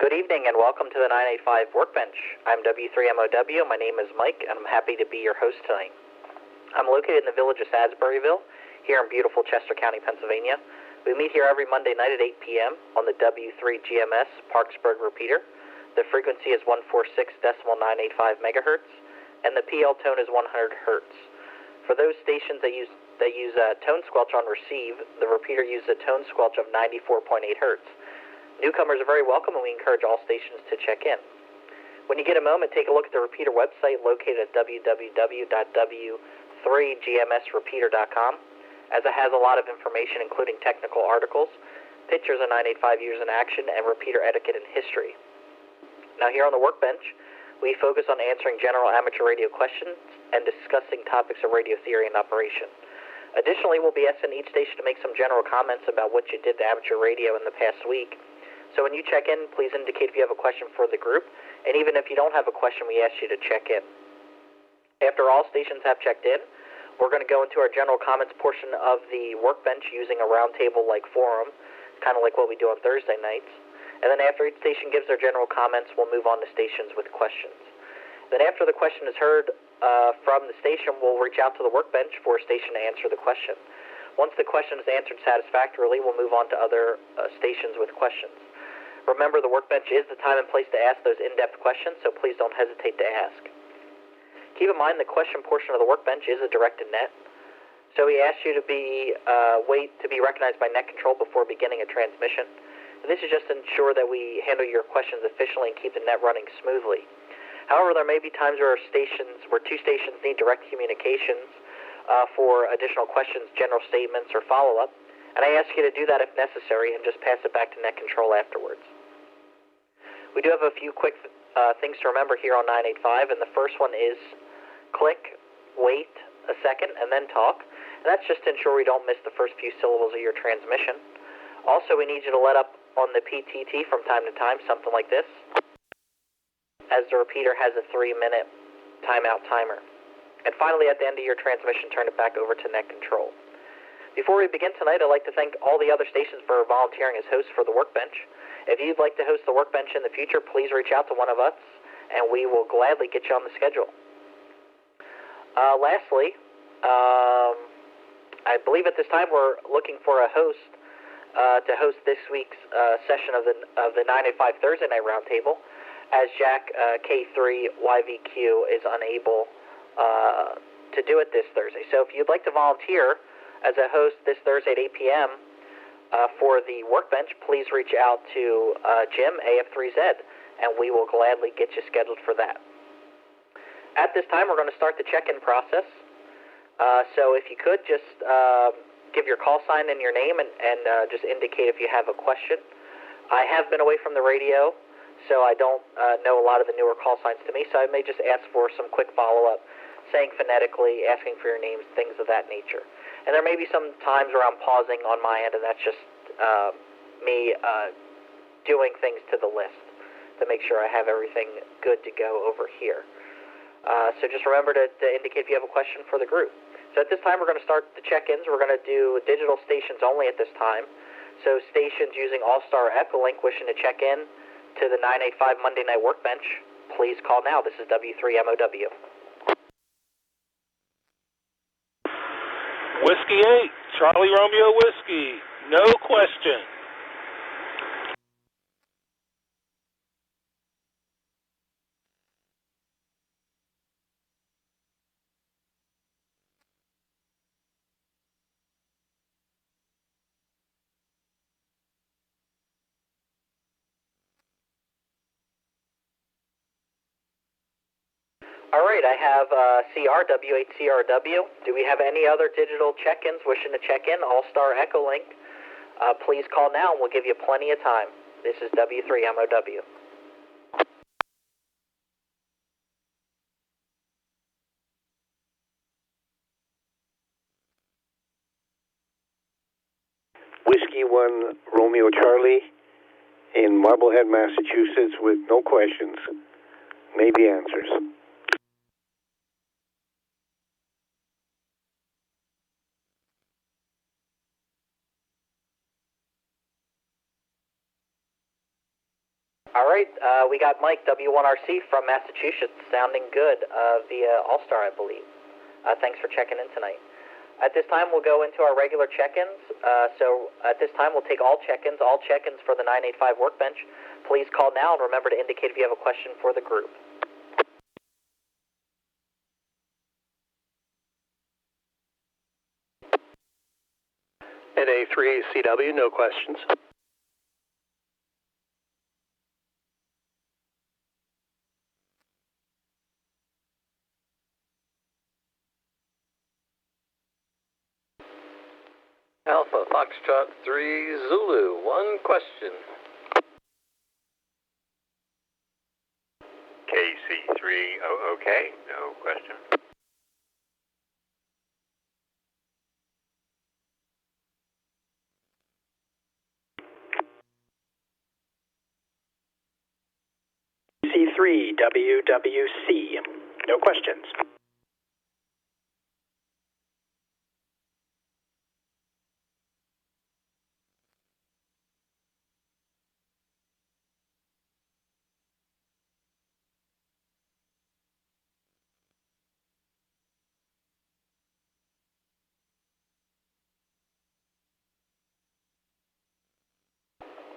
Good evening and welcome to the 985 Workbench. I'm W3MOW, my name is Mike, and I'm happy to be your host tonight. I'm located in the village of Assateague, here in beautiful Chester County, Pennsylvania. We meet here every Monday night at 8 p.m. on the W3GMS Parksburg repeater. The frequency is 146.985 megahertz, and the PL tone is 100 hertz. For those stations that use tone squelch on receive, the repeater uses a tone squelch of 94.8 hertz. Newcomers are very welcome, and we encourage all stations to check in. When you get a moment, take a look at the repeater website located at www.w3gmsrepeater.com, as it has a lot of information, including technical articles, pictures of 985 years in action, and repeater etiquette and history. Now, here on the Workbench, we focus on answering general amateur radio questions and discussing topics of radio theory and operation. Additionally, we'll be asking each station to make some general comments about what you did to amateur radio in the past week. So when you check in, please indicate if you have a question for the group, and even if you don't have a question, we ask you to check in. After all stations have checked in, we're going to go into our general comments portion of the Workbench using a roundtable-like forum, kind of like what we do on Thursday nights. And then after each station gives their general comments, we'll move on to stations with questions. Then after the question is heard from the station, we'll reach out to the Workbench for a station to answer the question. Once the question is answered satisfactorily, we'll move on to other stations with questions. Remember, the Workbench is the time and place to ask those in-depth questions, so please don't hesitate to ask. Keep in mind the question portion of the Workbench is a directed net, so we ask you to wait to be recognized by net control before beginning a transmission. This is just to ensure that we handle your questions efficiently and keep the net running smoothly. However, there may be times where two stations need direct communications for additional questions, general statements, or follow-up, and I ask you to do that if necessary and just pass it back to net control afterwards. We do have a few quick things to remember here on 985, and the first one is click, wait a second, and then talk. And that's just to ensure we don't miss the first few syllables of your transmission. Also, we need you to let up on the PTT from time to time, something like this, as the repeater has a 3-minute timeout timer. And finally, at the end of your transmission, turn it back over to net control. Before we begin tonight, I'd like to thank all the other stations for volunteering as hosts for the Workbench. If you'd like to host the Workbench in the future, please reach out to one of us, and we will gladly get you on the schedule. Lastly, I believe at this time we're looking for a host to host this week's session of the 985 Thursday Night Roundtable, as Jack K3YVQ is unable to do it this Thursday. So if you'd like to volunteer as a host this Thursday at 8 p.m. For the Workbench, please reach out to Jim, AF3Z, and we will gladly get you scheduled for that. At this time, we're going to start the check-in process. So if you could just give your call sign and your name and just indicate if you have a question. I have been away from the radio, so I don't know a lot of the newer call signs to me, so I may just ask for some quick follow-up, saying phonetically, asking for your names, things of that nature. And there may be some times where I'm pausing on my end, and that's just me doing things to the list to make sure I have everything good to go over here. So just remember to indicate if you have a question for the group. So at this time, we're going to start the check-ins. We're going to do digital stations only at this time. So stations using All-Star Echolink wishing to check in to the 985 Monday Night Workbench, please call now. This is W3MOW. Whiskey 8, Charlie Romeo Whiskey, no question. All right, I have CRW8CRW. Do we have any other digital check-ins wishing to check in? All-Star Echolink. Please call now, and we'll give you plenty of time. This is W3MOW. Whiskey 1 Romeo Charlie in Marblehead, Massachusetts, with no questions. Maybe answers. All right, we got Mike, W1RC from Massachusetts, sounding good via All-Star, I believe. Thanks for checking in tonight. At this time, we'll go into our regular check-ins. So at this time, we'll take all check-ins for the 985 Workbench. Please call now, and remember to indicate if you have a question for the group. NA3CW, no questions. Alpha Foxtrot 3 Zulu, one question. KC3OOK, no question. C3WWC, no questions.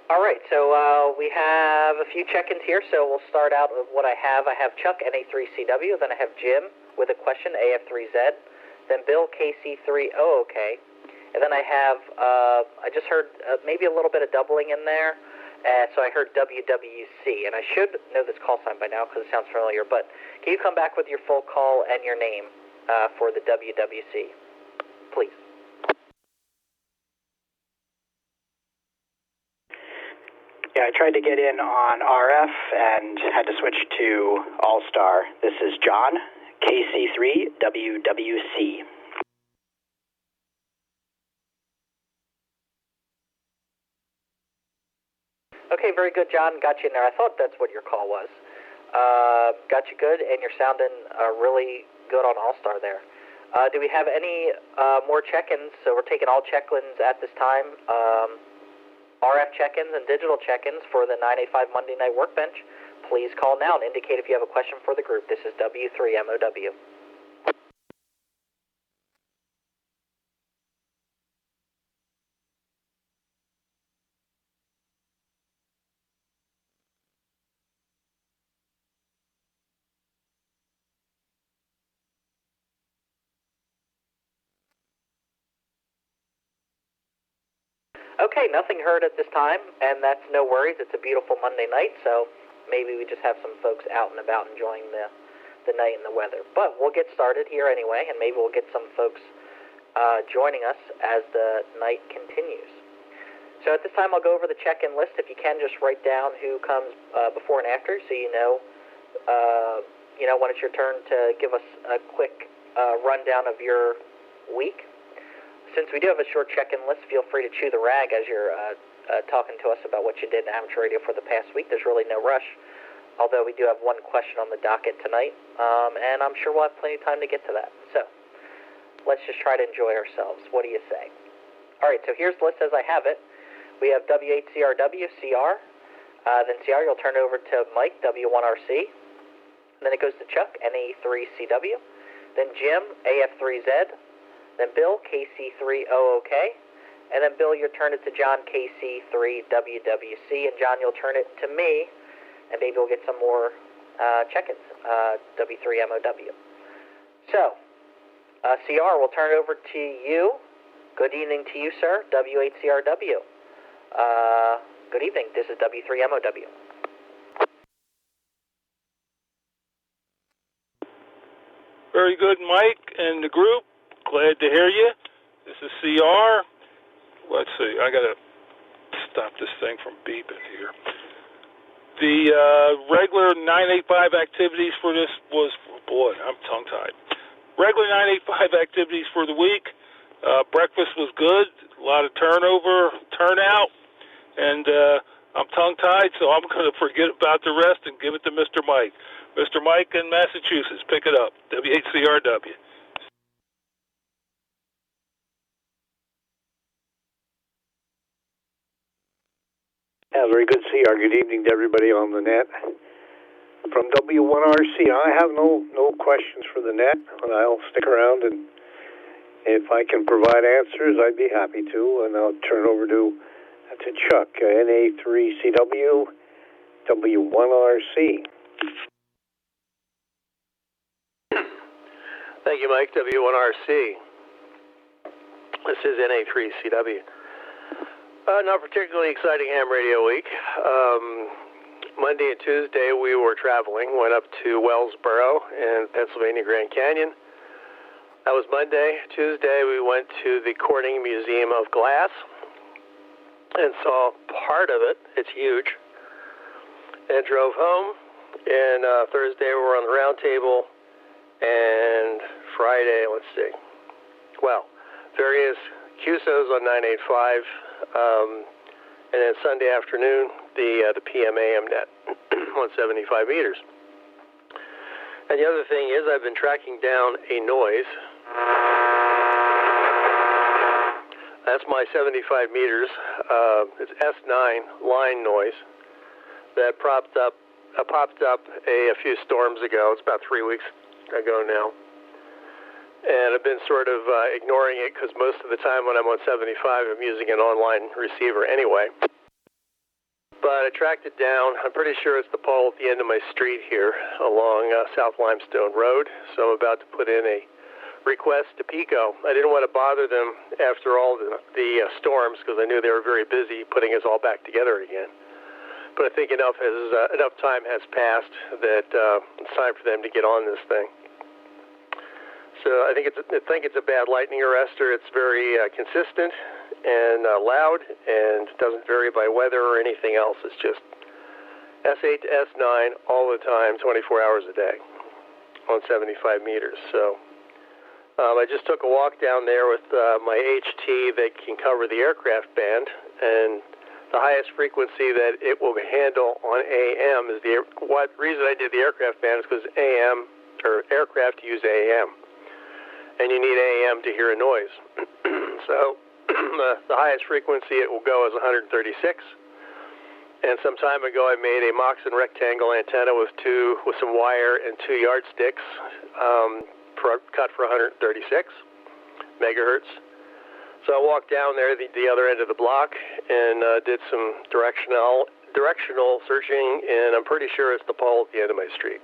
All right, so we have a few check-ins here, so we'll start out with what I have. I have Chuck, NA3CW, then I have Jim with a question, AF3Z, then Bill, KC3OOK, and then I have, I just heard maybe a little bit of doubling in there, so I heard WWC, and I should know this call sign by now because it sounds familiar, but can you come back with your full call and your name for the WWC, please? Yeah, I tried to get in on RF and had to switch to All-Star. This is John, KC3WWC. Okay, very good, John. Got you in there. I thought that's what your call was. Got you good, and you're sounding really good on All-Star there. Do we have any more check-ins? So we're taking all check-ins at this time. RF check-ins and digital check-ins for the 985 Monday Night Workbench. Please call now and indicate if you have a question for the group. This is W3MOW. Okay, nothing heard at this time, and that's no worries. It's a beautiful Monday night, so maybe we just have some folks out and about enjoying the night and the weather. But we'll get started here anyway, and maybe we'll get some folks joining us as the night continues. So at this time, I'll go over the check-in list. If you can, just write down who comes before and after, so you know when it's your turn to give us a quick rundown of your week. Since we do have a short check-in list, feel free to chew the rag as you're talking to us about what you did in amateur radio for the past week. There's really no rush, although we do have one question on the docket tonight, and I'm sure we'll have plenty of time to get to that. So let's just try to enjoy ourselves. What do you say? All right, so here's the list as I have it. We have W8CRW, CR, then CR, you'll turn it over to Mike, W1RC, then it goes to Chuck, NA3CW, then Jim, AF3Z, then Bill, KC3OOK, and then Bill, you'll turn it to John, KC3WWC, and John, you'll turn it to me, and maybe we'll get some more check-ins, W3MOW. So, CR, we'll turn it over to you. Good evening to you, sir, W8CRW. Good evening, this is W3MOW. Very good, Mike and the group. Glad to hear you. This is CR. Let's see, I got to stop this thing from beeping here. The regular 985 activities for this was, boy, I'm tongue-tied. Regular 985 activities for the week. Breakfast was good, a lot of turnout, and I'm tongue-tied, so I'm going to forget about the rest and give it to Mr. Mike. Mr. Mike in Massachusetts, pick it up, W8CRW. Yeah, very good, CR. Good evening to everybody on the net. From W1RC, I have no questions for the net, and I'll stick around, and if I can provide answers, I'd be happy to, and I'll turn it over to Chuck, NA3CW, W1RC. Thank you, Mike. W1RC. This is NA3CW. Not particularly exciting ham radio week. Monday and Tuesday we were traveling, went up to Wellsboro in Pennsylvania Grand Canyon. That was Monday. Tuesday we went to the Corning Museum of Glass and saw part of it. It's huge. And drove home. And Thursday we were on the round table. And Friday, let's see. Well, various QSOs on 985. And then Sunday afternoon, the PM/AM net on 75 meters. And the other thing is I've been tracking down a noise. That's my 75 meters. It's S9 line noise that popped up a few storms ago. It's about 3 weeks ago now. And I've been sort of ignoring it because most of the time when I'm on 75, I'm using an online receiver anyway. But I tracked it down. I'm pretty sure it's the pole at the end of my street here along South Limestone Road. So I'm about to put in a request to PICO. I didn't want to bother them after all the storms because I knew they were very busy putting us all back together again. But I think enough time has passed that it's time for them to get on this thing. So I think it's a bad lightning arrestor. It's very consistent and loud, and doesn't vary by weather or anything else. It's just S8 to S9 all the time, 24 hours a day on 75 meters. So I just took a walk down there with my HT that can cover the aircraft band, and the highest frequency that it will handle on AM is what reason I did the aircraft band is because AM or aircraft use AM. And you need AM to hear a noise. So the highest frequency it will go is 136. And some time ago I made a Moxon rectangle antenna with some wire and 2 yardsticks cut for 136 megahertz. So I walked down there the other end of the block and did some directional searching, and I'm pretty sure it's the pole at the end of my street.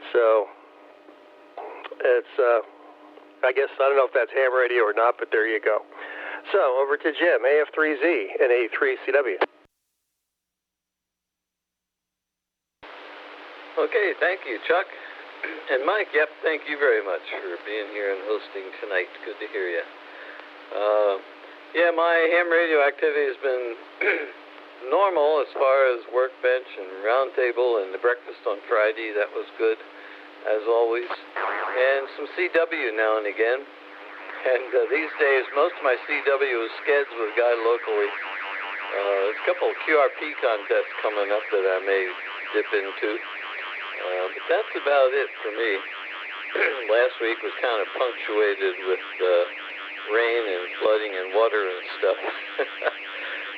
So it's I guess, I don't know if that's ham radio or not, but there you go. So, over to Jim, AF3Z and A3CW. Okay, thank you, Chuck. And Mike, yep, thank you very much for being here and hosting tonight. Good to hear you. Yeah, my ham radio activity has been normal as far as Workbench and Roundtable and the breakfast on Friday. That was good, as always. And some CW now and again. And these days, most of my CW is skeds with a guy locally. There's a couple of QRP contests coming up that I may dip into. But that's about it for me. Last week was kind of punctuated with rain and flooding and water and stuff.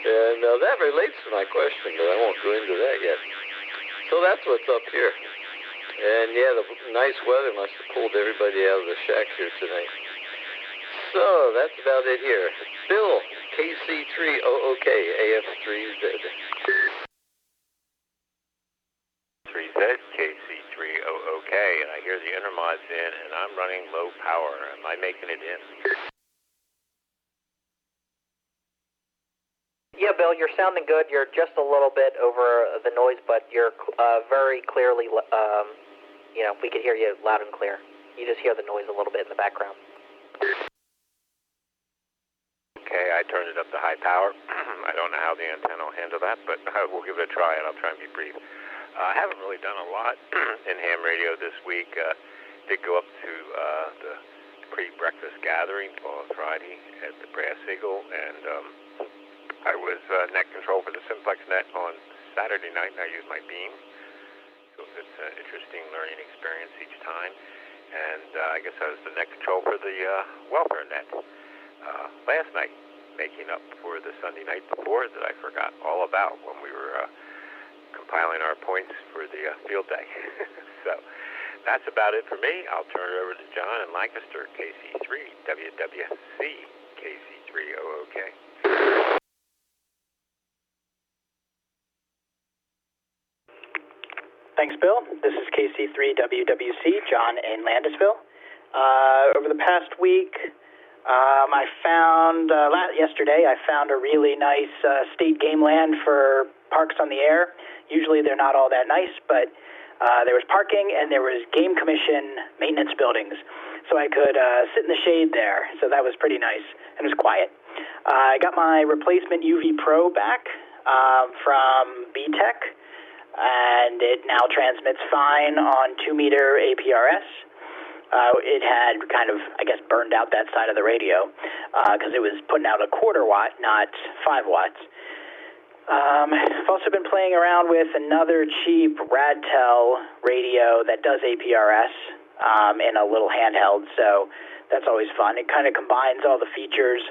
And that relates to my question, but I won't go into that yet. So that's what's up here. And yeah, the nice weather must have pulled everybody out of the shacks here tonight. So that's about it here. Bill, KC3OOK, AF3Z. 3Z, KC3OOK, and I hear the intermod's in, and I'm running low power. Am I making it in? Yeah, Bill, you're sounding good. You're just a little bit over the noise, but you're very clearly, we could hear you loud and clear. You just hear the noise a little bit in the background. Okay, I turned it up to high power. I don't know how the antenna will handle that, but we'll give it a try, and I'll try and be brief. I haven't really done a lot in ham radio this week. Did go up to the pre-breakfast gathering on Friday at the Brass Eagle, and I was net control for the Simplex net on Saturday night, and I used my beam. So it's an interesting learning experience each time. And I guess I was the net control for the welfare net last night. making up for the Sunday night before that I forgot all about when we were compiling our points for the field day. So that's about it for me. I'll turn it over to John in Lancaster, KC3, WWC, KC3OOK. Thanks, Bill. This is KC3WWC, John in Landisville. Over the past week, yesterday I found a really nice state game land for parks on the air. Usually they're not all that nice, but there was parking and there was game commission maintenance buildings. So I could sit in the shade there. So that was pretty nice. And it was quiet. I got my replacement UV Pro back from BTEC. And it now transmits fine on 2-meter APRS. It had kind of, I guess, burned out that side of the radio because it was putting out a 1/4 watt, not 5 watts. I've also been playing around with another cheap Radtel radio that does APRS in a little handheld, so that's always fun. It kind of combines all the features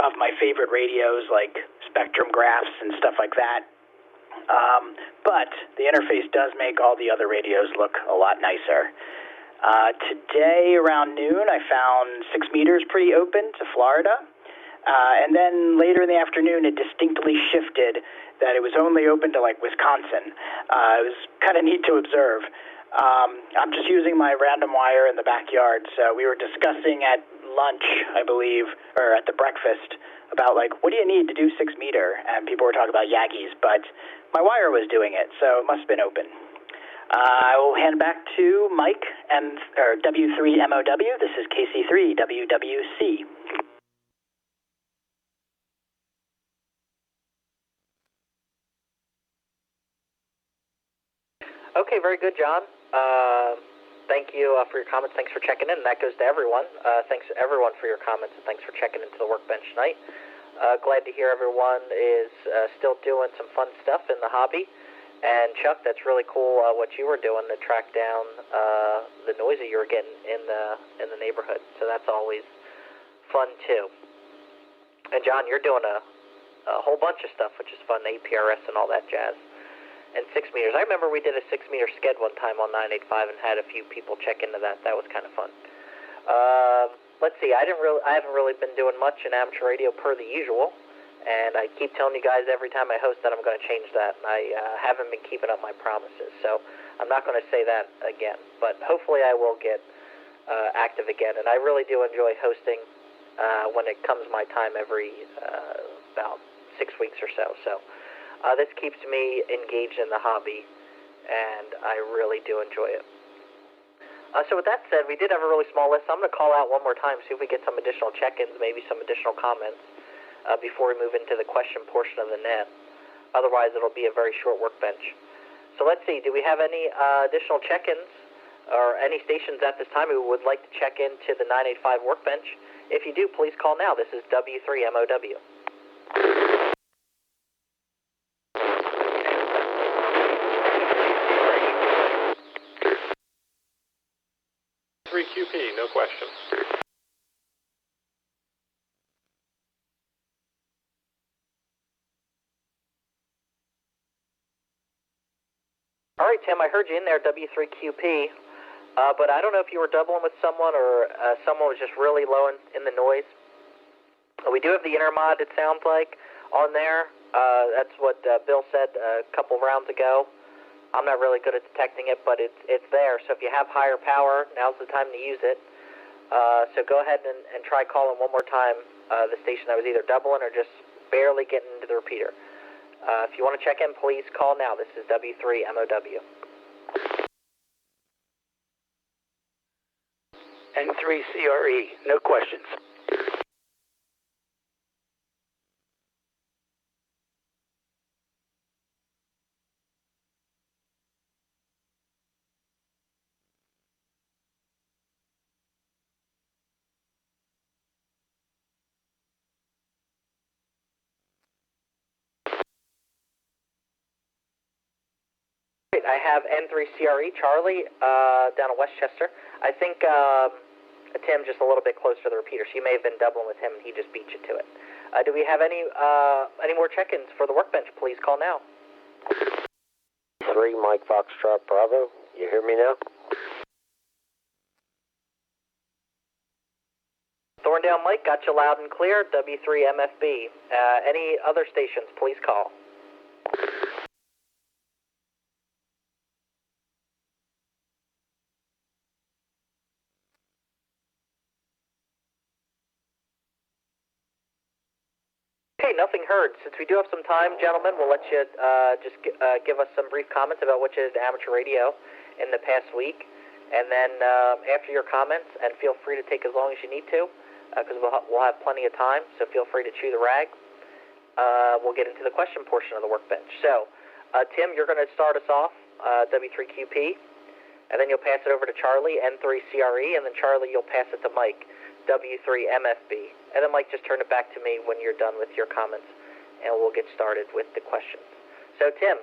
of my favorite radios like spectrum graphs and stuff like that. But the interface does make all the other radios look a lot nicer. Today around noon I found 6 meters pretty open to Florida, and then later in the afternoon it distinctly shifted that it was only open to like Wisconsin. It was kind of neat to observe. I'm just using my random wire in the backyard, so we were discussing at lunch, I believe, or at the breakfast, about like, what do you need to do 6 meter? And people were talking about Yagis, but my wire was doing it, so it must have been open. I will hand back to Mike and W3MOW. This is KC3WWC. Okay, very good, John. Thank you for your comments. Thanks for checking in. And that goes to everyone. Thanks to everyone for your comments, and thanks for checking into the Workbench tonight. Glad to hear everyone is still doing some fun stuff in the hobby. And Chuck, that's really cool what you were doing to track down the noise that you were getting in the neighborhood. So that's always fun too. And John, you're doing a whole bunch of stuff, which is fun, APRS and all that jazz. And 6 meters. I remember we did a 6 meter sked one time on 985 and had a few people check into that. That was kind of fun. Let's see. I haven't really been doing much in amateur radio per the usual. And I keep telling you guys every time I host that I'm going to change that. And I haven't been keeping up my promises. So I'm not going to say that again. But hopefully I will get active again. And I really do enjoy hosting when it comes my time every about 6 weeks or so. So this keeps me engaged in the hobby. And I really do enjoy it. So with that said, we did have a really small list. I'm going to call out one more time, see if we get some additional check-ins, maybe some additional comments. Before we move into the question portion of the net. Otherwise, it'll be a very short workbench. So let's see, do we have any additional check-ins or any stations at this time who would like to check into the 985 workbench? If you do, please call now. This is W3MOW. W3QP, no question. All right, Tim, I heard you in there, W3QP, but I don't know if you were doubling with someone or someone was just really low in the noise. We do have the intermod, it sounds like, on there. That's what Bill said a couple rounds ago. I'm not really good at detecting it, but it's there. So if you have higher power, now's the time to use it. So go ahead and try calling one more time the station that was either doubling or just barely getting into the repeater. If you want to check in, please call now. This is W3MOW. N3CRE, no questions. I have N3CRE, Charlie, down in Westchester. I think Tim just a little bit closer to the repeater, so you may have been doubling with him and he just beat you to it. Do we have any more check-ins for the Workbench? Please call now. 3 Mike Foxtrot Bravo. You hear me now? Thorndale Mike, got you loud and clear. W3MFB. Any other stations, please call. Okay, nothing heard. Since we do have some time, gentlemen, we'll let you just give us some brief comments about what you did amateur radio in the past week. And then after your comments, and feel free to take as long as you need to, because we'll have plenty of time, so feel free to chew the rag. We'll get into the question portion of the Workbench. So, Tim, you're going to start us off, W3QP, and then you'll pass it over to Charlie, N3CRE, and then Charlie, you'll pass it to Mike, W3MFB. And then Mike, just turn it back to me when you're done with your comments, and we'll get started with the questions. So, Tim,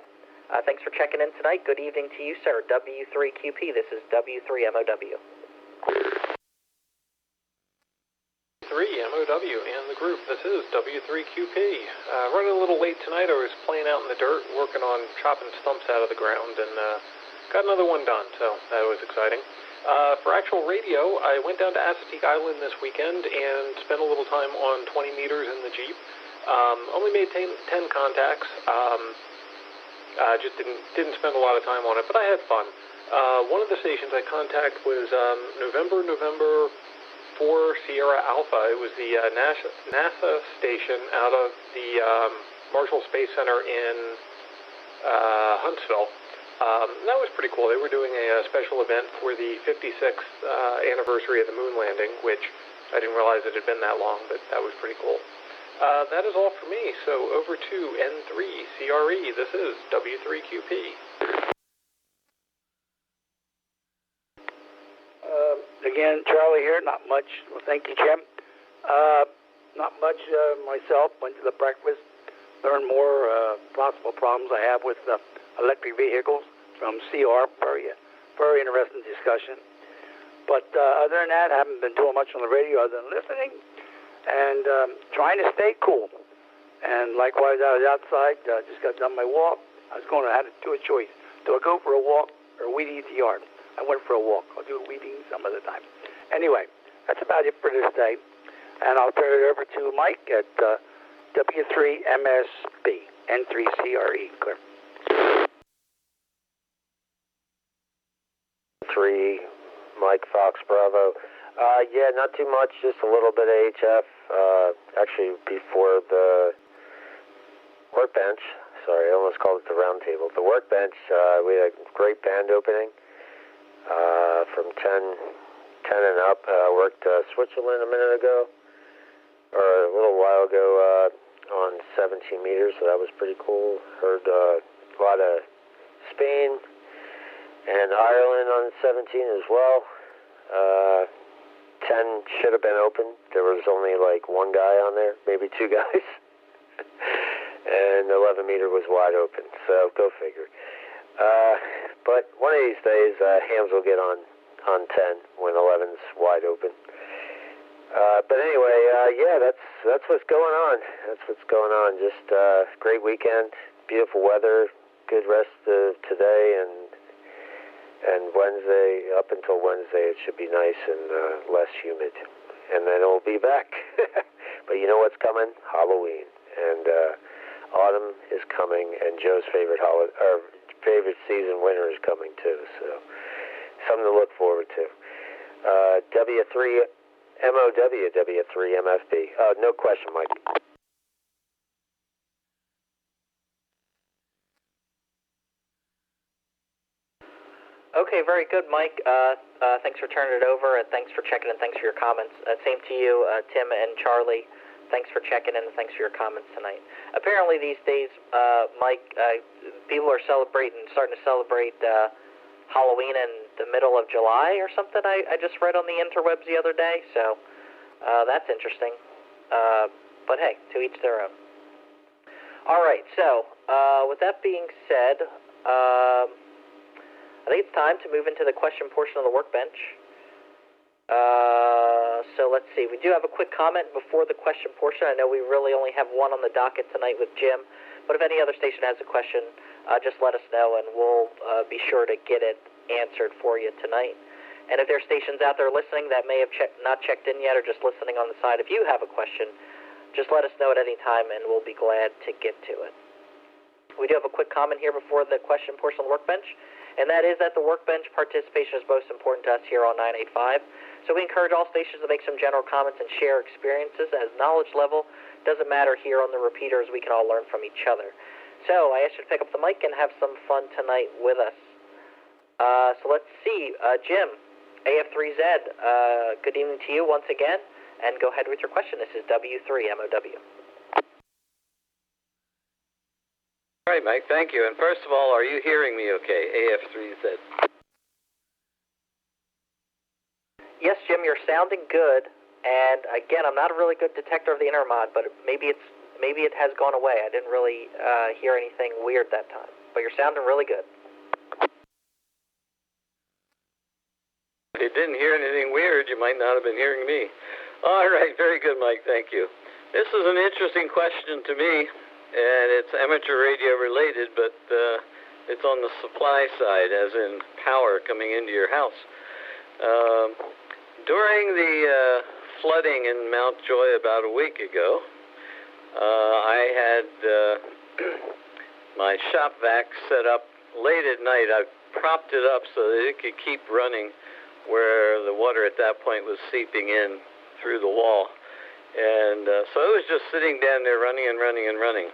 thanks for checking in tonight. Good evening to you, sir. W3QP, this is W3MOW. 3MOW and the group, this is W3QP. Running a little late tonight. I was playing out in the dirt, working on chopping stumps out of the ground, and got another one done, so that was exciting. For actual radio, I went down to Assateague Island this weekend and spent a little time on 20 meters in the Jeep. Only made 10 contacts. Just didn't spend a lot of time on it, but I had fun. One of the stations I contacted was November 4 Sierra Alpha. It was the NASA station out of the Marshall Space Center in Huntsville. That was pretty cool. They were doing a special event for the 56th anniversary of the moon landing, which I didn't realize it had been that long, but that was pretty cool. That is all for me, so over to N3CRE. This is W3QP. Again, Charlie here. Not much. Well, thank you, Jim. Not much myself. Went to the breakfast. Learned more possible problems I have with electric vehicles from CR. Very interesting discussion. But other than that, I haven't been doing much on the radio other than listening and trying to stay cool. And likewise, I was outside. Just got done my walk. I was going to have to do a choice. Do I go for a walk or weed eat the yard? I went for a walk. I'll do weeding some other time. Anyway, that's about it for this day. And I'll turn it over to Mike at W3MSB, N3CRE. Clear. 3 Mike Fox Bravo. Yeah, not too much, just a little bit of HF. Actually, before the Workbench, sorry, I almost called it the round table. The Workbench, we had a great band opening from 10 and up. Worked Switzerland a minute ago, or a little while ago, on 17 meters, so that was pretty cool. Heard a lot of Spain and Ireland on 17 as well. 10 should have been open. There was only like one guy on there, maybe two guys. And 11 meter was wide open, so go figure. But one of these days, hams will get on 10 when 11's wide open. But anyway, yeah, that's what's going on. That's what's going on. Just great weekend, beautiful weather, good rest of today and Wednesday. Up until Wednesday, it should be nice and less humid, and then it'll be back. But you know what's coming? Halloween, and autumn is coming, and Joe's favorite season, winter, is coming too. So something to look forward to. W3MOW, W3MFB. No question, Mike. Okay, very good, Mike. Thanks for turning it over, and thanks for checking in. Thanks for your comments. Same to you, Tim and Charlie. Thanks for checking in, and thanks for your comments tonight. Apparently these days, Mike, people are starting to celebrate Halloween in the middle of July or something. I just read on the interwebs the other day, so that's interesting. But hey, to each their own. All right, so with that being said, I think it's time to move into the question portion of the Workbench. So let's see. We do have a quick comment before the question portion. I know we really only have one on the docket tonight with Jim, but if any other station has a question, just let us know, and we'll be sure to get it answered for you tonight. And if there are stations out there listening that may have not checked in yet or just listening on the side, if you have a question, just let us know at any time, and we'll be glad to get to it. We do have a quick comment here before the question portion of the Workbench, and that is that the Workbench participation is most important to us here on 985. So we encourage all stations to make some general comments and share experiences, as knowledge level doesn't matter here on the repeaters. We can all learn from each other. So I asked you to pick up the mic and have some fun tonight with us. So let's see. Jim, AF3Z, good evening to you once again, and go ahead with your question. This is W3MOW. All right, Mike, thank you. And first of all, are you hearing me okay, AF3Z? Yes, Jim, you're sounding good. And again, I'm not a really good detector of the intermod, but maybe it has gone away. I didn't really hear anything weird that time. But you're sounding really good. If you didn't hear anything weird, you might not have been hearing me. All right, very good, Mike, thank you. This is an interesting question to me, and it's amateur radio related, but it's on the supply side, as in power coming into your house. During the flooding in Mount Joy about a week ago, I had my shop vac set up late at night. I propped it up so that it could keep running where the water at that point was seeping in through the wall. And so it was just sitting down there running and running and running.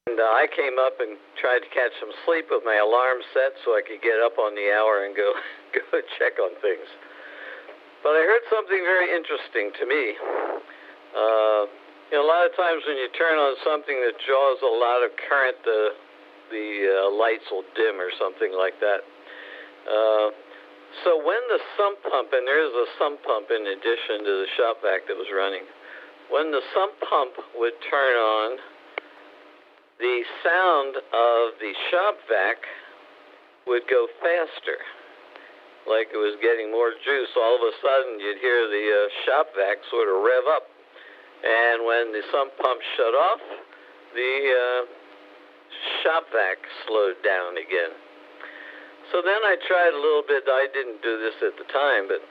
And I came up and tried to catch some sleep with my alarm set so I could get up on the hour and go check on things. But I heard something very interesting to me. A lot of times when you turn on something that draws a lot of current, the lights will dim or something like that. So when the sump pump, and there is a sump pump in addition to the shop vac that was running, when the sump pump would turn on, the sound of the shop vac would go faster, like it was getting more juice. All of a sudden, you'd hear the shop vac sort of rev up. And when the sump pump shut off, the shop vac slowed down again. So then I tried a little bit. I didn't do this at the time, but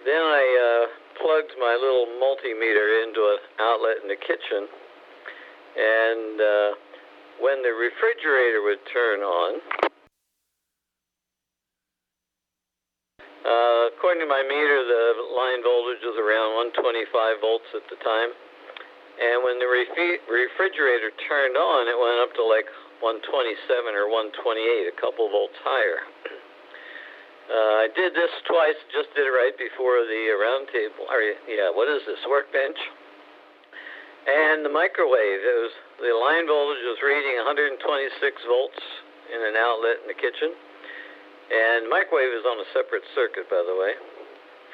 then I plugged my little multimeter into an outlet in the kitchen. And when the refrigerator would turn on, according to my meter, the line voltage was around 125 volts at the time. And when the refrigerator turned on, it went up to like 127 or 128, a couple volts higher. I did this twice, just did it right before the round table. What is this, Workbench? And the microwave, the line voltage was reading 126 volts in an outlet in the kitchen. And microwave is on a separate circuit, by the way,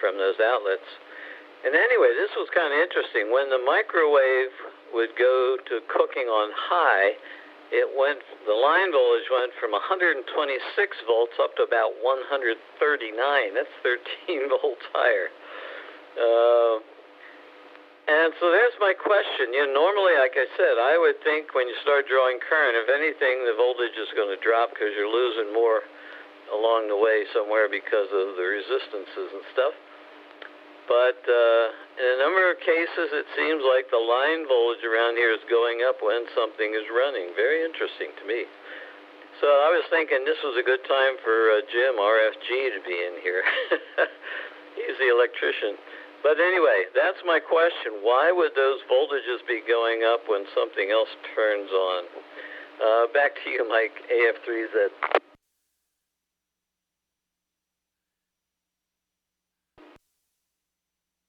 from those outlets. And anyway, this was kind of interesting. When the microwave would go to cooking on high, the line voltage went from 126 volts up to about 139. That's 13 volts higher. And so there's my question. Normally, like I said, I would think when you start drawing current, if anything, the voltage is going to drop because you're losing more along the way somewhere because of the resistances and stuff. But in a number of cases, it seems like the line voltage around here is going up when something is running. Very interesting to me. So I was thinking this was a good time for Jim, RFG, to be in here. He's the electrician. But anyway, that's my question. Why would those voltages be going up when something else turns on? Back to you, Mike, AF3Z.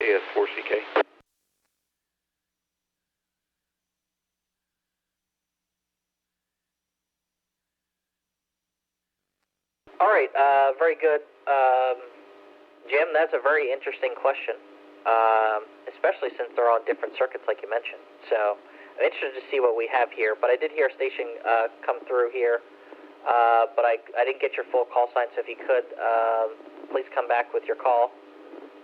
AS4CK. All right, very good. Jim, that's a very interesting question, especially since they're on different circuits like you mentioned. So I'm interested to see what we have here. But I did hear a station come through here, but I didn't get your full call sign, so if you could please come back with your call,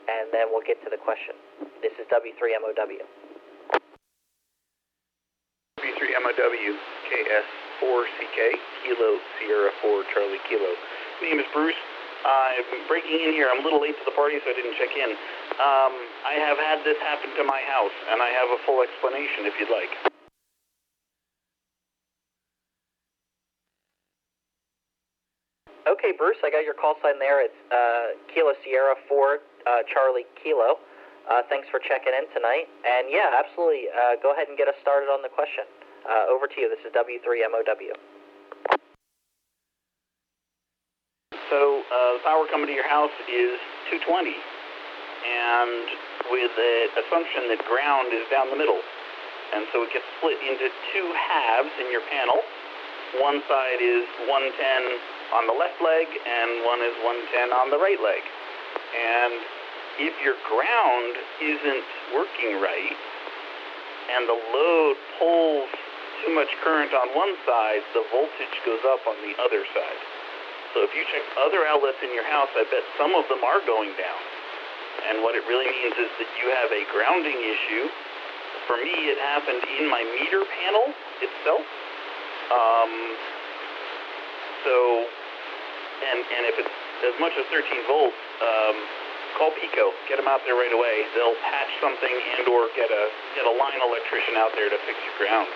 and then we'll get to the question. This is W3MOW. W3MOW, KS4CK, Kilo Sierra 4 Charlie Kilo. My name is Bruce. I'm breaking in here. I'm a little late to the party, so I didn't check in. I have had this happen to my house, and I have a full explanation if you'd like. Okay, Bruce, I got your call sign there. It's Kilo Sierra 4 Charlie Kilo. Thanks for checking in tonight. And yeah, absolutely, go ahead and get us started on the question. Over to you. This is W3MOW. So the power coming to your house is 220, and with the assumption that ground is down the middle. And so it gets split into two halves in your panel. One side is 110 on the left leg, and one is 110 on the right leg. And if your ground isn't working right, and the load pulls too much current on one side, the voltage goes up on the other side. So if you check other outlets in your house, I bet some of them are going down. And what it really means is that you have a grounding issue. For me, it happened in my meter panel itself. And if it's as much as 13 volts, call Pico. Get them out there right away. They'll patch something and/or get a line electrician out there to fix your ground.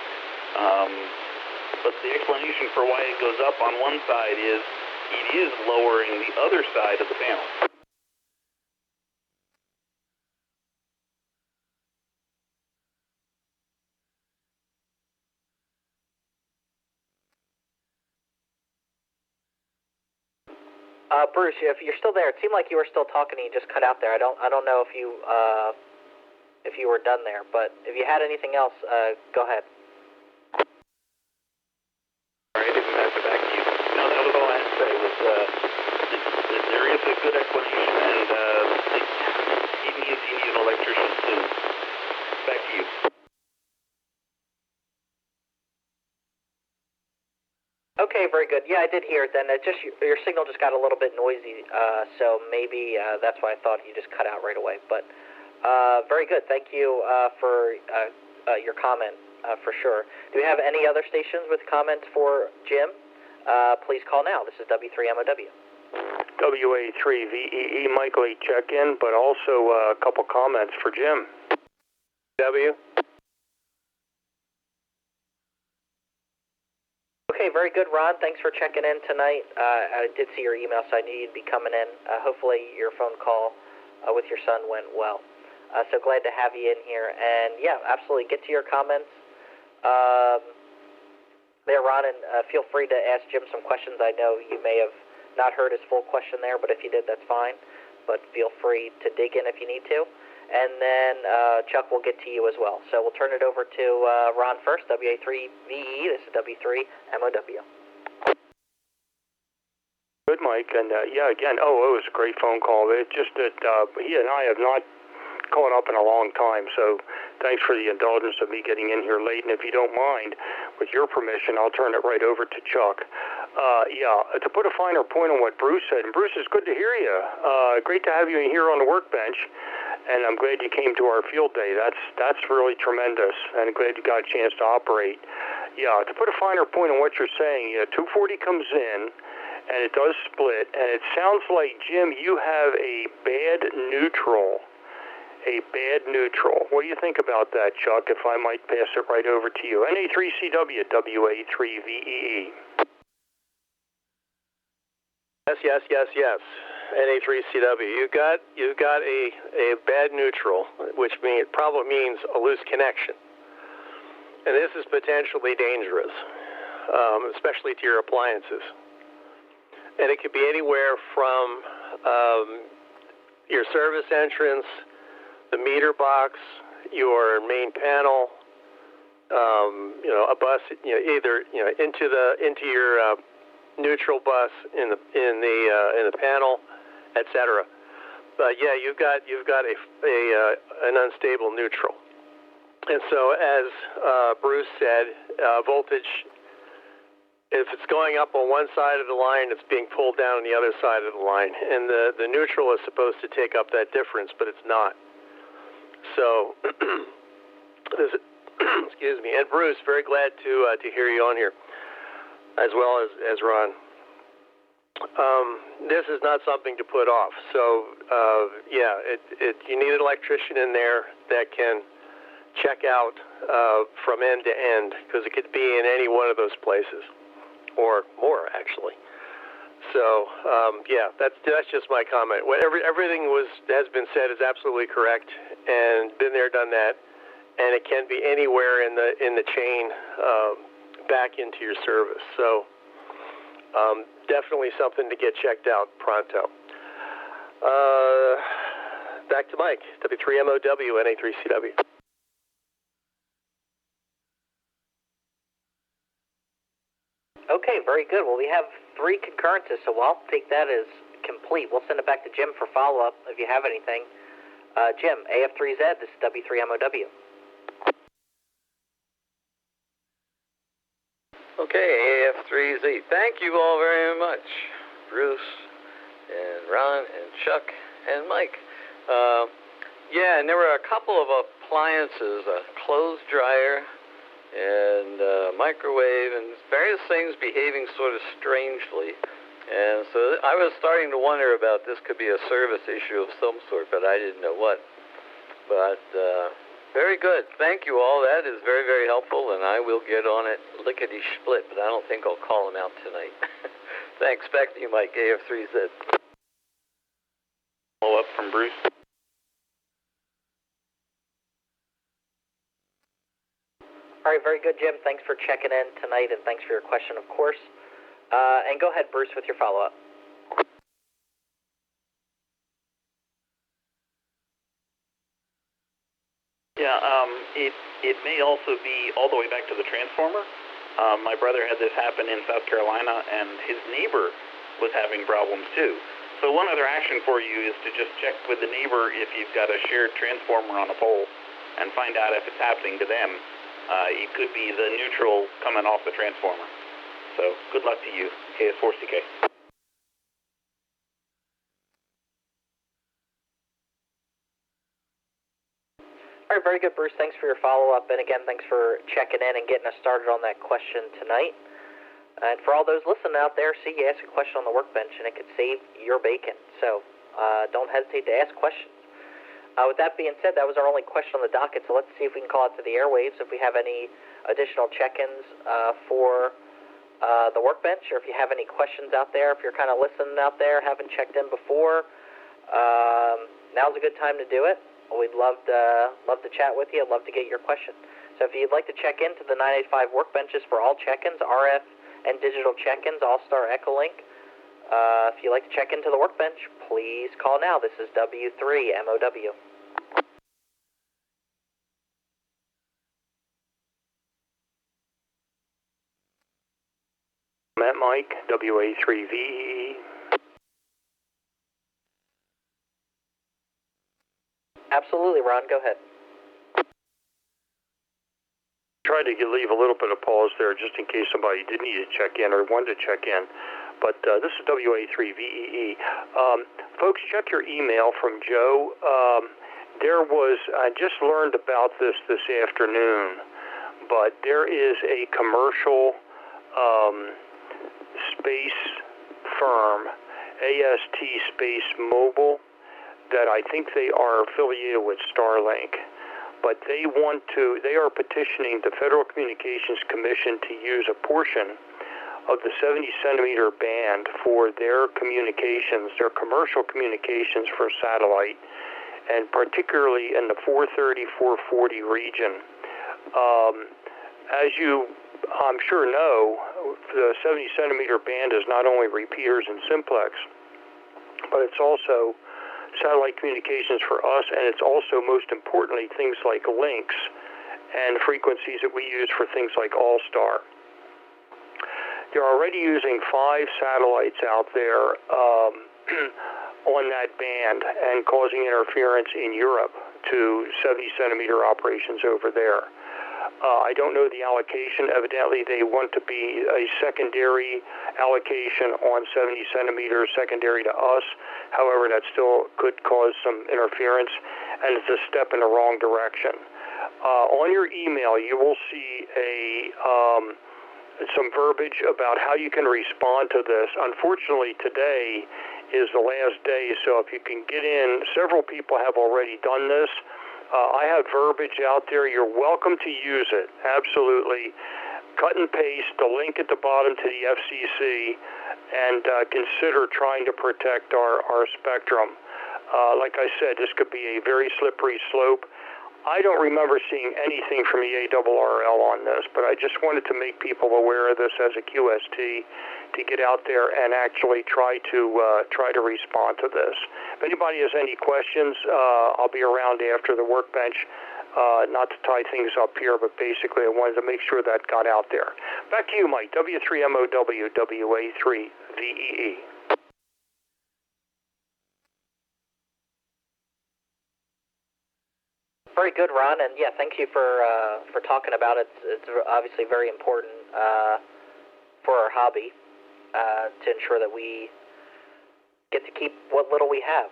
But the explanation for why it goes up on one side is it is lowering the other side of the panel. Bruce, if you're still there, it seemed like you were still talking and you just cut out there. I don't know if you were done there, but if you had anything else, go ahead. All right, if I have to back to you. No, that was all I had to say was that there is a good explanation, and it means you need an electrician soon. Back to you. Okay, very good. Yeah, I did hear it then. Your signal just got a little bit noisy, so maybe that's why I thought you just cut out right away. But very good. Thank you for your comment, for sure. Do we have any other stations with comments for Jim? Please call now. This is W3MOW. W3VEE, Michael, check-in, but also a couple comments for Jim. W. Okay, very good, Ron. Thanks for checking in tonight. I did see your email, so I knew you'd be coming in. Hopefully your phone call with your son went well. So glad to have you in here. And yeah, absolutely, get to your comments there, Ron, and feel free to ask Jim some questions. I know you may have not heard his full question there, but if you did, that's fine. But feel free to dig in if you need to. And then Chuck will get to you as well. So we'll turn it over to Ron first, WA3VE. This is W3MOW. Good, Mike. And yeah, again, it was a great phone call. It's just that he and I have not caught up in a long time. So thanks for the indulgence of me getting in here late. And if you don't mind, with your permission, I'll turn it right over to Chuck. To put a finer point on what Bruce said, and Bruce, it's good to hear you. Great to have you here on the workbench. And I'm glad you came to our field day. That's really tremendous, and I'm glad you got a chance to operate. Yeah, to put a finer point on what you're saying, 240 comes in, and it does split, and it sounds like, Jim, you have a bad neutral. A bad neutral. What do you think about that, Chuck, if I might pass it right over to you? NA3CW, WA3VEE. Yes. NA3CW. You've got a bad neutral, which probably means a loose connection, and this is potentially dangerous, especially to your appliances. And it could be anywhere from your service entrance, the meter box, your main panel, a bus, either into your neutral bus in the panel, etc. But yeah, you've got an unstable neutral, and so as Bruce said, voltage if it's going up on one side of the line, it's being pulled down on the other side of the line. And the neutral is supposed to take up that difference, but it's not. So, excuse me. And Bruce, very glad to hear you on here, as well as Ron. This is not something to put off. So, yeah, you need an electrician in there that can check out from end to end, because it could be in any one of those places, or more, actually. So, yeah, that's just my comment. Everything has been said is absolutely correct, and been there, done that, and it can be anywhere in the chain back into your service. So, definitely something to get checked out pronto. Back to Mike, W3MOW, NA3CW. Okay, very good. Well, we have 3 concurrences, so I'll take that as complete. We'll send it back to Jim for follow-up if you have anything. Jim, AF3Z, this is W3MOW. Okay, AF3Z. Thank you all very much, Bruce and Ron and Chuck and Mike. Yeah, and there were a couple of appliances, a clothes dryer and microwave, and various things behaving sort of strangely. And so I was starting to wonder about this could be a service issue of some sort, but I didn't know what. But very good. Thank you all. That is very, very helpful, and I will get on it lickety-split, but I don't think I'll call them out tonight. Thanks. Back to you, Mike, AF3Z. Follow-up from Bruce. All right, very good, Jim. Thanks for checking in tonight, and thanks for your question, of course. And go ahead, Bruce, with your follow-up. Yeah, it may also be all the way back to the transformer. My brother had this happen in South Carolina, and his neighbor was having problems too. So one other action for you is to just check with the neighbor if you've got a shared transformer on a pole, and find out if it's happening to them. It could be the neutral coming off the transformer. So good luck to you, KS4CK. All right, very good, Bruce. Thanks for your follow-up, and again, thanks for checking in and getting us started on that question tonight. And for all those listening out there, see, you ask a question on the workbench, and it could save your bacon. So don't hesitate to ask questions. With that being said, that was our only question on the docket, so let's see if we can call it to the airwaves, if we have any additional check-ins for the workbench, or if you have any questions out there, if you're kind of listening out there, haven't checked in before, now's a good time to do it. We'd love to chat with you. I'd love to get your question. So if you'd like to check into the 985 workbenches for all check-ins, RF and digital check-ins, All-Star Echolink, if you'd like to check into the workbench, please call now. This is W3MOW. Matt Mike, WA3VE. Absolutely, Ron. Go ahead. Tried to leave a little bit of pause there just in case somebody did need to check in or wanted to check in. But this is WA3VEE. Folks, check your email from Joe. I just learned about this afternoon, but there is a commercial space firm, AST Space Mobile, that I think they are affiliated with Starlink, but they are petitioning the Federal Communications Commission to use a portion of the 70-centimeter band for their communications, their commercial communications for satellite, and particularly in the 430, 440 region. As you, I'm sure, know, the 70-centimeter band is not only repeaters and simplex, but it's also satellite communications for us, and it's also, most importantly, things like links and frequencies that we use for things like All-Star. They're already using 5 satellites out there on that band and causing interference in Europe to 70-centimeter operations over there. I don't know the allocation. Evidently, they want to be a secondary allocation on 70 centimeters, secondary to us. However, that still could cause some interference, and it's a step in the wrong direction. On your email, you will see some verbiage about how you can respond to this. Unfortunately, today is the last day, so if you can get in, several people have already done this. I have verbiage out there. You're welcome to use it. Absolutely. Cut and paste the link at the bottom to the FCC and consider trying to protect our spectrum. Like I said, this could be a very slippery slope. I don't remember seeing anything from the ARRL on this, but I just wanted to make people aware of this as a QST to get out there and actually try to respond to this. If anybody has any questions, I'll be around after the workbench. Not to tie things up here, but basically I wanted to make sure that got out there. Back to you, Mike. W3MOW, WA3VEE. Very good, Ron, and yeah, thank you for talking about it. It's obviously very important for our hobby to ensure that we get to keep what little we have.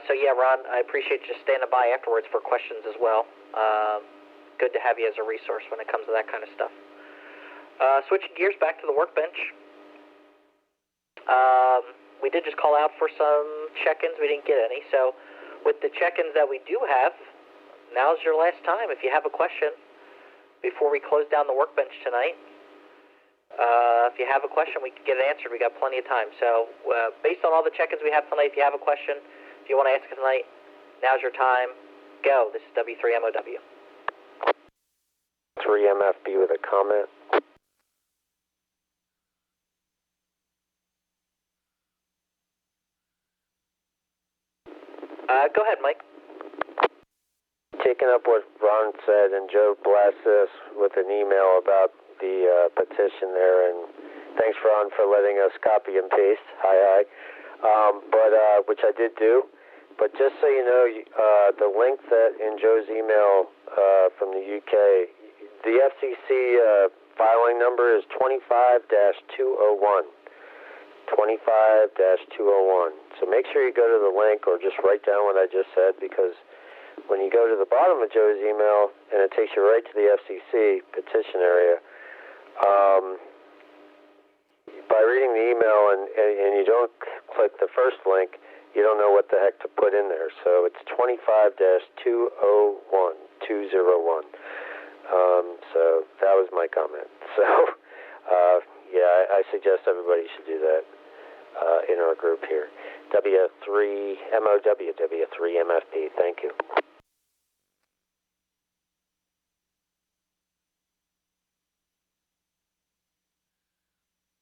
So yeah, Ron, I appreciate you standing by afterwards for questions as well. Good to have you as a resource when it comes to that kind of stuff. Switching gears back to the workbench. We did just call out for some check-ins. We didn't get any, so with the check-ins that we do have, now's your last time. If you have a question before we close down the workbench tonight, if you have a question, we can get it answered. We got plenty of time. So based on all the check-ins we have tonight, if you have a question, if you want to ask it tonight, now's your time. Go. This is W3MOW. 3MFB with a comment. Go ahead, Mike. Taking up what Ron said, and Joe blessed us with an email about the petition there, and thanks, Ron, for letting us copy and paste. Hi. Which I did do. But just so you know, the link that in Joe's email from the UK, the FCC filing number is 25-201. 25-201. So make sure you go to the link or just write down what I just said, because when you go to the bottom of Joe's email and it takes you right to the FCC petition area, by reading the email and you don't click the first link, you don't know what the heck to put in there. So it's 25-201. So that was my comment. So yeah, I suggest everybody should do that in our group here. W3MOW, W3MFP. Thank you.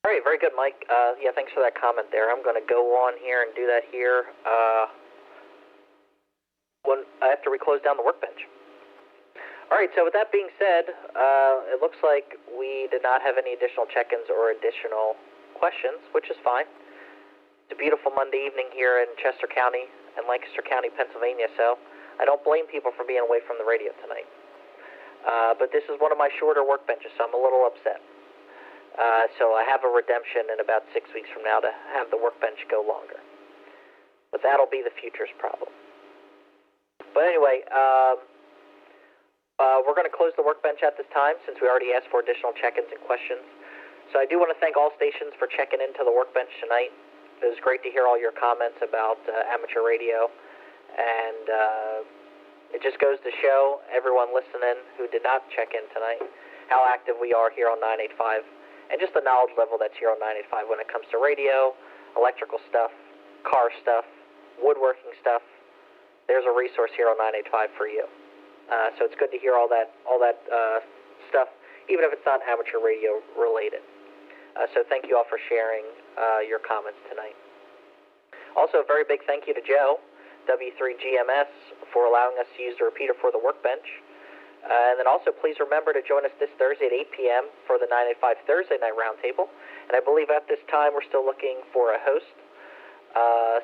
All right, very good, Mike. Yeah, thanks for that comment there. I'm going to go on here and do that here after we close down the workbench. All right, so with that being said, it looks like we did not have any additional check-ins or additional questions, which is fine. It's a beautiful Monday evening here in Chester County and Lancaster County, Pennsylvania, so I don't blame people for being away from the radio tonight. But this is one of my shorter workbenches, so I'm a little upset. So I have a redemption in about 6 weeks from now to have the workbench go longer. But that'll be the future's problem. But anyway, we're going to close the workbench at this time since we already asked for additional check-ins and questions. So I do want to thank all stations for checking into the workbench tonight. It was great to hear all your comments about amateur radio, and it just goes to show everyone listening who did not check in tonight how active we are here on 985, and just the knowledge level that's here on 985 when it comes to radio, electrical stuff, car stuff, woodworking stuff. There's a resource here on 985 for you. So it's good to hear all that stuff, even if it's not amateur radio related. So thank you all for sharing your comments tonight. Also, a very big thank you to Joe, W3GMS, for allowing us to use the repeater for the workbench. And then also, please remember to join us this Thursday at 8 p.m. for the 985 Thursday Night Roundtable. And I believe at this time we're still looking for a host,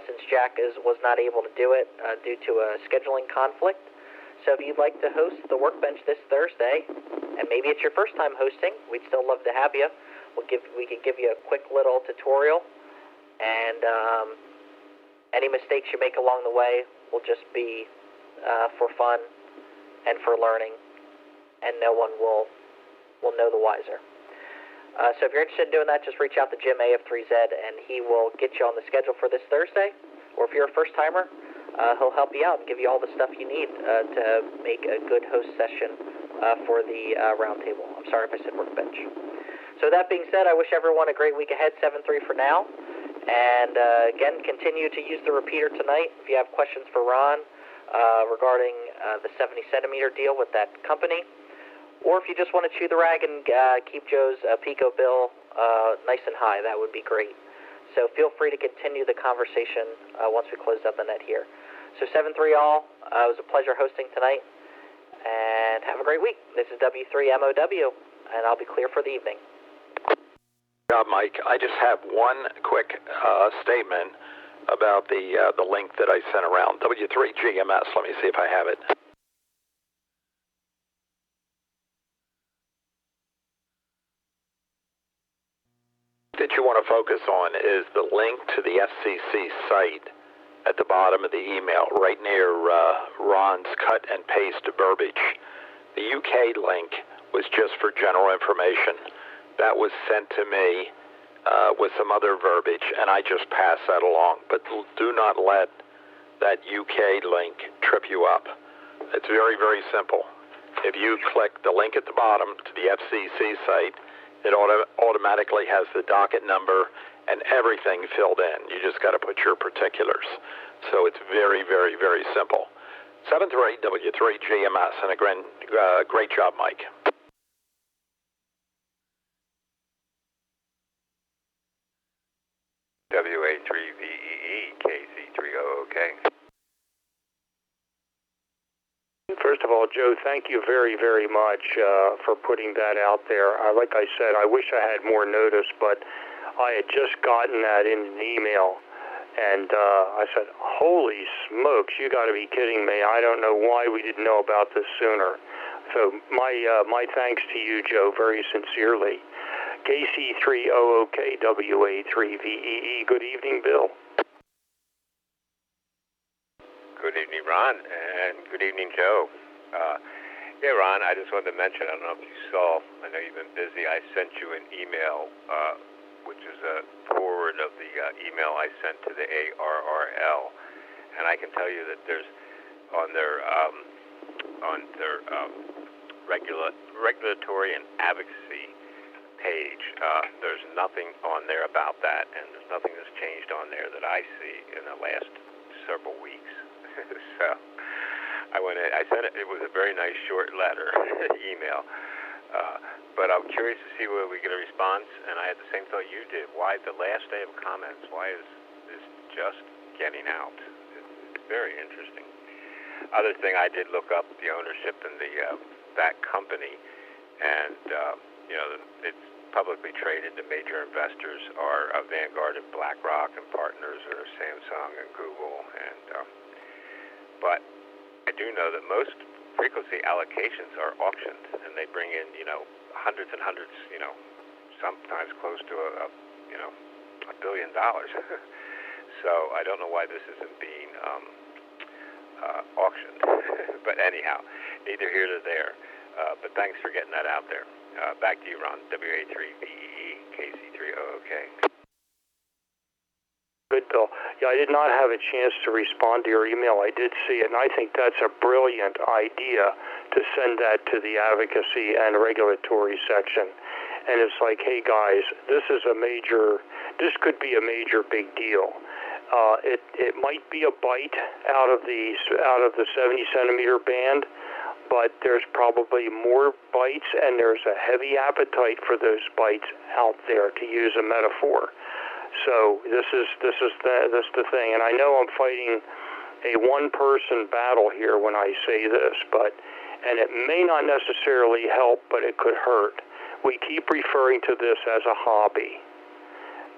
since Jack was not able to do it due to a scheduling conflict. So if you'd like to host the Workbench this Thursday, and maybe it's your first time hosting, we'd still love to have you. We can give you a quick little tutorial, and any mistakes you make along the way will just be for fun and for learning, and no one will know the wiser. So if you're interested in doing that, just reach out to Jim AF3Z, and he will get you on the schedule for this Thursday. Or if you're a first-timer, he'll help you out and give you all the stuff you need to make a good host session for the roundtable. I'm sorry if I said Workbench. So that being said, I wish everyone a great week ahead, 7-3 for now. And again, continue to use the repeater tonight. If you have questions for Ron regarding the 70-centimeter deal with that company, or if you just want to chew the rag and keep Joe's Pico bill nice and high, that would be great. So feel free to continue the conversation once we close up the net here. So 7-3 all, it was a pleasure hosting tonight, and have a great week. This is W3MOW, and I'll be clear for the evening. Mike, I just have one quick statement about the link that I sent around, W3GMS. Let me see if I have it. That you want to focus on is the link to the FCC site at the bottom of the email, right near Ron's cut and paste verbiage. The UK link was just for general information. That was sent to me with some other verbiage, and I just passed that along. But do not let that UK link trip you up. It's very, very simple. If you click the link at the bottom to the FCC site, it automatically has the docket number and everything filled in. You just got to put your particulars. So it's very, very, very simple. 7-3 W3GMS, and again, great job, Mike. WA3VEE KC30OK. First of all, Joe, thank you very, very much for putting that out there. Like I said, I wish I had more notice, but I had just gotten that in an email, and I said, holy smokes, you got to be kidding me. I don't know why we didn't know about this sooner. So my thanks to you, Joe, very sincerely. KC30OK WA3VEE. Good evening, Bill. Good evening, Ron, and good evening, Joe. Yeah, Ron, I just wanted to mention, I don't know if you saw, I know you've been busy, I sent you an email, which is a forward of the email I sent to the ARRL, and I can tell you that there's, on their regulatory and advocacy page, there's nothing on there about that, and there's nothing that's changed on there that I see in the last several weeks. So I sent it. It was a very nice short letter, email. But I'm curious to see whether we get a response. And I had the same thought you did. Why the last day of comments? Why is this just getting out? It's very interesting. Other thing, I did look up the ownership in that company, and it's publicly traded. The major investors are Vanguard and BlackRock, and partners are Samsung and Google, and but I do know that most frequency allocations are auctioned, and they bring in hundreds and hundreds, sometimes close to $1 billion. So I don't know why this isn't being auctioned. But anyhow, neither here nor there. But thanks for getting that out there. Back to you, Ron. WA3VEE KC30OK. Good, Bill. Yeah, I did not have a chance to respond to your email. I did see it, and I think that's a brilliant idea to send that to the advocacy and regulatory section. And it's like, hey guys, this could be a major big deal. It might be a bite out of the 70-centimeter band, but there's probably more bites, and there's a heavy appetite for those bites out there, to use a metaphor. So this is the thing, and I know I'm fighting a one-person battle here when I say this, and it may not necessarily help, but it could hurt. We keep referring to this as a hobby,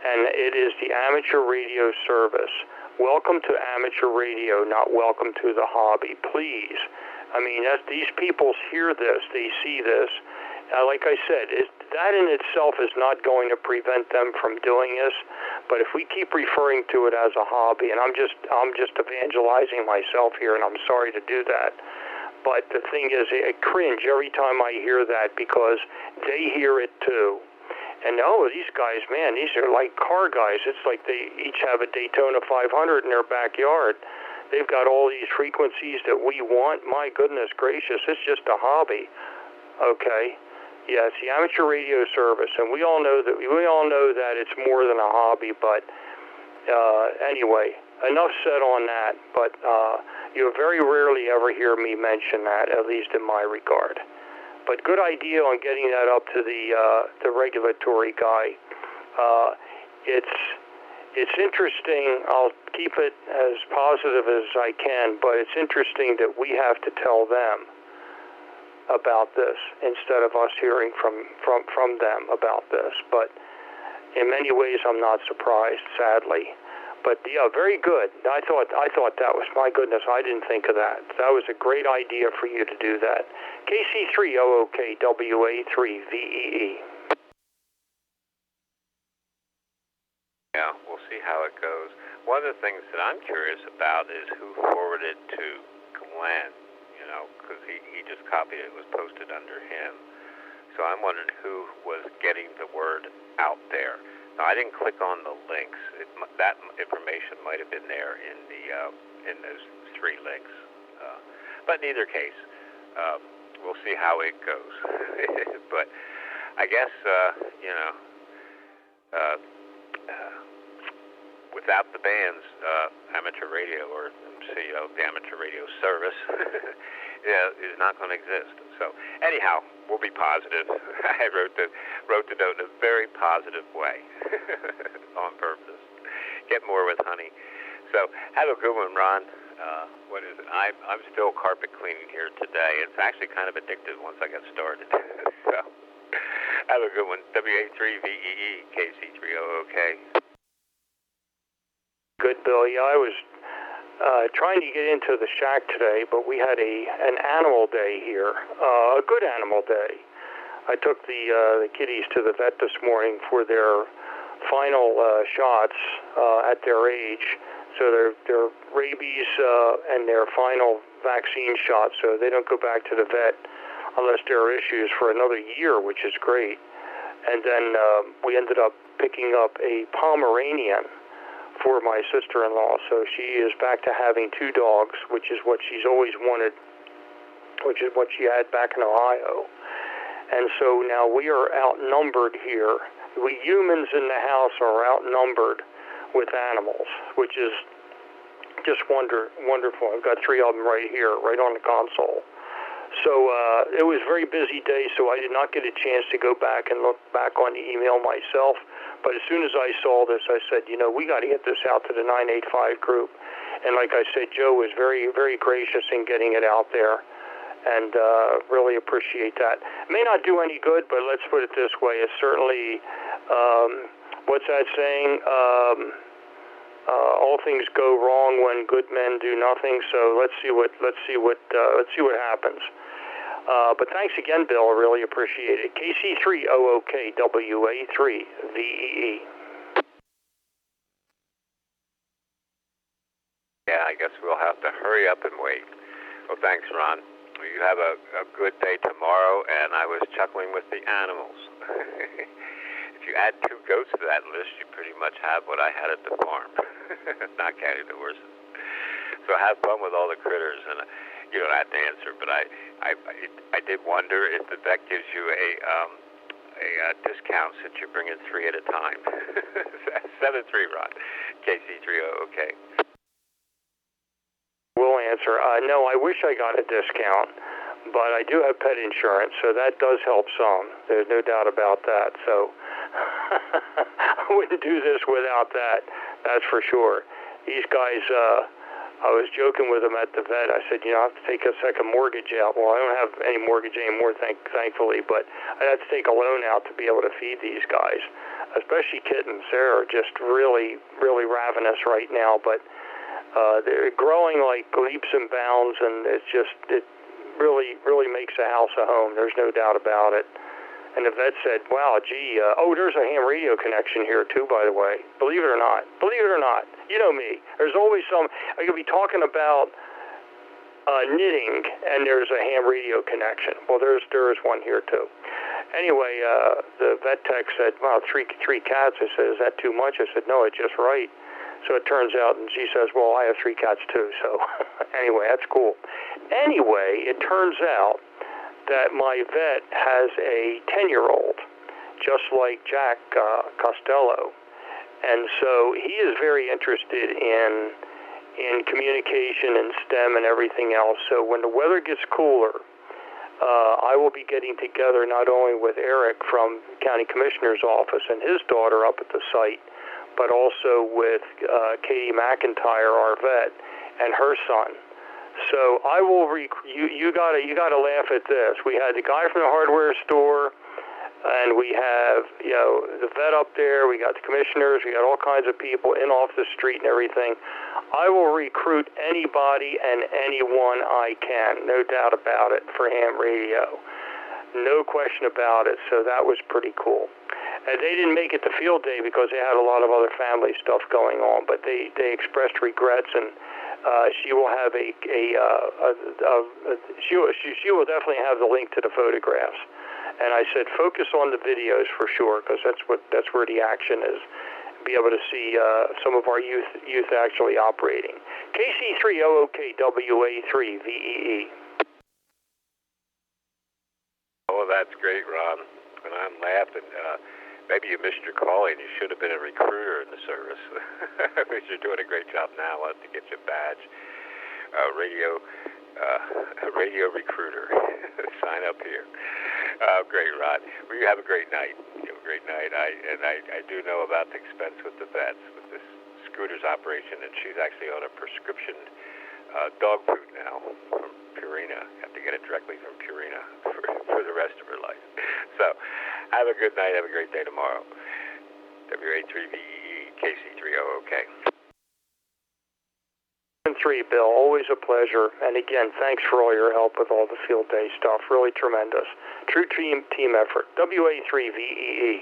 and it is the amateur radio service. Welcome to amateur radio, not welcome to the hobby. Please I mean, these people hear this, they see this. Like I said, that in itself is not going to prevent them from doing this. But if we keep referring to it as a hobby, and I'm just evangelizing myself here, and I'm sorry to do that. But the thing is, I cringe every time I hear that because they hear it too. And these guys, man, these are like car guys. It's like they each have a Daytona 500 in their backyard. They've got all these frequencies that we want. My goodness gracious, it's just a hobby. Okay. Yeah, it's the amateur radio service, and we all know that it's more than a hobby. But anyway, enough said on that. But you'll very rarely ever hear me mention that, at least in my regard. But good idea on getting that up to the regulatory guy. It's interesting. I'll keep it as positive as I can, but it's interesting that we have to tell them about this instead of us hearing from them about this. But in many ways, I'm not surprised, sadly. But yeah, very good. I thought that was, my goodness, I didn't think of that. That was a great idea for you to do that. KC3OOKWA3VEE. Yeah, we'll see how it goes. One of the things that I'm curious about is who forwarded to Glenn. Because he just copied it. It was posted under him. So I'm wondering who was getting the word out there. Now, I didn't click on the links. That information might have been there in those 3 links. But in either case, we'll see how it goes. But I guess, without the band's amateur radio, or the amateur radio service, is not going to exist. So anyhow, we'll be positive. I wrote the note in a very positive way on purpose. Get more with honey. So have a good one, Ron. What is it? I'm still carpet cleaning here today. It's actually kind of addictive once I get started. So have a good one. WA3VEE KC3OOK. Good, Bill. Yeah, I was trying to get into the shack today, but we had an animal day here, a good animal day. I took the kitties to the vet this morning for their final shots at their age. So they're rabies and their final vaccine shots, so they don't go back to the vet unless there are issues for another year, which is great. And then we ended up picking up a Pomeranian for my sister-in-law, so she is back to having 2 dogs, which is what she's always wanted, which is what she had back in Ohio. And so now we are outnumbered here. We humans in the house are outnumbered with animals, which is just wonderful. I've got 3 of them right here, right on the console. So it was a very busy day, so I did not get a chance to go back and look back on the email myself. But as soon as I saw this, I said, we got to get this out to the 985 group. And like I said, Joe was very, very gracious in getting it out there, and really appreciate that. It may not do any good, but let's put it this way. It's certainly, what's that saying? All things go wrong when good men do nothing. So let's see what happens. But thanks again, Bill. I really appreciate it. KC3OOKWA3VEE. Yeah, I guess we'll have to hurry up and wait. Well, thanks, Ron. You have a good day tomorrow, and I was chuckling with the animals. If you add 2 goats to that list, you pretty much have what I had at the farm, not counting the horses. So have fun with all the critters, and you don't have to answer, but I did wonder if the vet gives you a discount since you bring in 3 at a time. 7-3, Ron. KC3OOK. Will answer. No, I wish I got a discount, but I do have pet insurance, so that does help some. There's no doubt about that. So I wouldn't do this without that. That's for sure. These guys, I was joking with them at the vet. I said, I have to take a second mortgage out. Well, I don't have any mortgage anymore, thankfully, but I had to take a loan out to be able to feed these guys, especially kittens. They're just really, really ravenous right now, but they're growing like leaps and bounds, and it's just, really makes a house a home. There's no doubt about it. And the vet said, wow, gee, there's a ham radio connection here too, by the way. Believe it or not. You know me. There's always I could be talking about knitting, and there's a ham radio connection. Well, there is one here too. Anyway, the vet tech said, wow, three cats. I said, is that too much? I said, no, it's just right. So it turns out, and she says, well, I have 3 cats too. So anyway, that's cool. Anyway, it turns out that my vet has a 10-year-old, just like Jack Costello. And so he is very interested in communication and STEM and everything else. So when the weather gets cooler, I will be getting together not only with Eric from County Commissioner's office and his daughter up at the site, but also with Katie McIntyre, our vet, and her son. So I will. You gotta laugh at this. We had the guy from the hardware store, and we have the vet up there. We got the commissioners. We got all kinds of people in off the street and everything. I will recruit anybody and anyone I can, no doubt about it, for ham radio. No question about it. So that was pretty cool. And they didn't make it to field day because they had a lot of other family stuff going on, but they expressed regrets, and she will have she will definitely have the link to the photographs. And I said, focus on the videos for sure, because that's where the action is. Be able to see some of our youth actually operating. KC3OOKWA3VEE. Oh, that's great, Ron. And I'm laughing. Maybe you missed your calling. You should have been a recruiter in the service. But you're doing a great job now. I'll have to get you a badge. Radio recruiter. Sign up here. Great, Ron. Well, you have a great night. You have a great night. I do know about the expense with the vets, with this Scooters operation, and she's actually on a prescription dog food now from Purina. Have to get it directly from Purina for the rest of her life. So, have a good night. Have a great day tomorrow. WA3VEE, KC3OOK. 3, Bill. Always a pleasure. And again, thanks for all your help with all the field day stuff. Really tremendous. True team effort. WA3VEE.